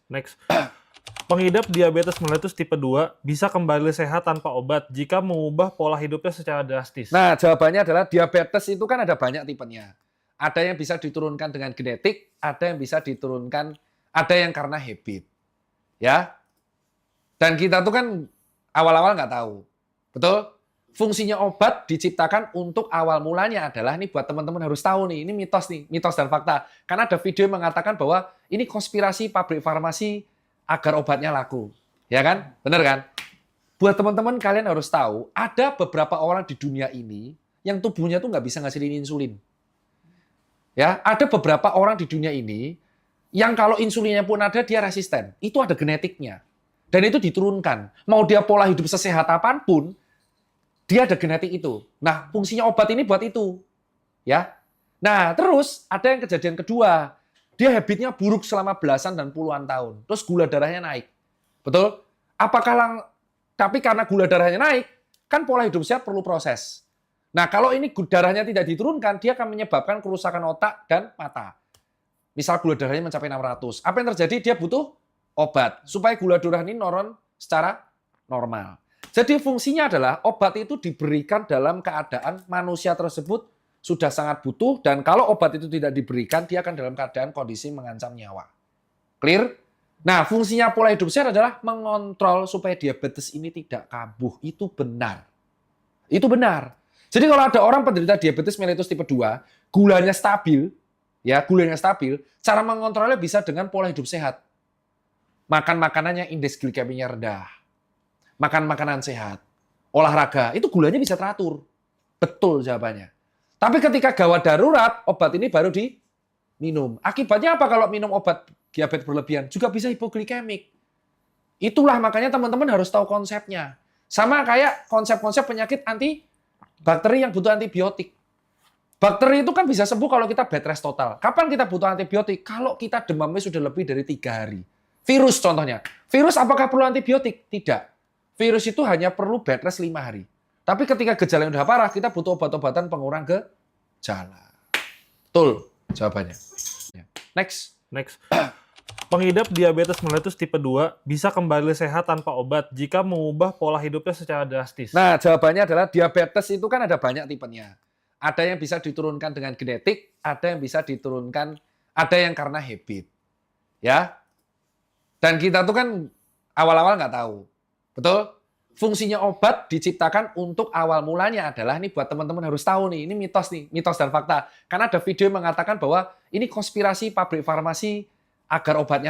Next. Pengidap diabetes mellitus tipe 2 bisa kembali sehat tanpa obat jika mengubah pola hidupnya secara drastis. Nah, jawabannya adalah diabetes itu kan ada banyak tipenya. Ada yang bisa diturunkan dengan genetik, ada yang bisa diturunkan, ada yang karena habit. Ya. Dan kita tuh kan awal-awal nggak tahu. Betul? Fungsinya obat diciptakan untuk awal mulanya adalah, ini buat teman-teman harus tahu nih, ini mitos dan fakta. Karena ada video yang mengatakan bahwa ini konspirasi pabrik farmasi agar obatnya laku. Ya kan? Bener kan? Buat teman-teman kalian harus tahu, ada beberapa orang di dunia ini yang tubuhnya tuh nggak bisa ngasilin insulin. Ya, ada beberapa orang di dunia ini yang kalau insulinnya pun ada, dia resisten. Itu ada genetiknya. Dan itu diturunkan. Mau dia pola hidup sesehat apapun, dia ada genetik itu. Nah, fungsinya obat ini buat itu. Ya. Nah, terus ada yang kejadian kedua. Dia habitnya buruk selama belasan dan puluhan tahun. Terus gula darahnya naik. Betul? Tapi karena gula darahnya naik, kan pola hidup sehat perlu proses. Nah, kalau ini darahnya tidak diturunkan, dia akan menyebabkan kerusakan otak dan mata. Misal gula darahnya mencapai 600. Apa yang terjadi? Dia butuh obat supaya gula darah ini turun secara normal. Jadi fungsinya adalah obat itu diberikan dalam keadaan manusia tersebut sudah sangat butuh, dan kalau obat itu tidak diberikan, dia akan dalam keadaan kondisi mengancam nyawa. Clear? Nah, fungsinya pola hidup sehat adalah mengontrol supaya diabetes ini tidak kambuh. Itu benar. Itu benar. Jadi kalau ada orang penderita diabetes mellitus tipe 2, gulanya stabil, cara mengontrolnya bisa dengan pola hidup sehat. Makan makanannya indeks glikeminya rendah. Makan makanan sehat. Olahraga, itu gulanya bisa teratur. Betul jawabannya. Tapi ketika gawat darurat, obat ini baru diminum. Akibatnya apa kalau minum obat diabetes berlebihan? Juga bisa hipoglikemik. Itulah makanya teman-teman harus tahu konsepnya. Sama kayak konsep-konsep penyakit bakteri yang butuh antibiotik. Bakteri itu kan bisa sembuh kalau kita bed rest total. Kapan kita butuh antibiotik? Kalau kita demamnya sudah lebih dari 3 hari. Virus contohnya. Virus apakah perlu antibiotik? Tidak. Virus itu hanya perlu bed rest 5 hari. Tapi ketika gejala yang udah parah, kita butuh obat-obatan pengurang gejala. Betul jawabannya. Next. Pengidap diabetes mellitus tipe 2 bisa kembali sehat tanpa obat jika mengubah pola hidupnya secara drastis. Nah, jawabannya adalah diabetes itu kan ada banyak tipenya. Ada yang bisa diturunkan dengan genetik, ada yang bisa diturunkan, ada yang karena habit. Ya. Dan kita tuh kan awal-awal nggak tahu. Betul? Fungsinya obat diciptakan untuk awal mulanya adalah, ini buat teman-teman harus tahu nih, ini mitos dan fakta. Karena ada video yang mengatakan bahwa ini konspirasi pabrik farmasi agar obatnya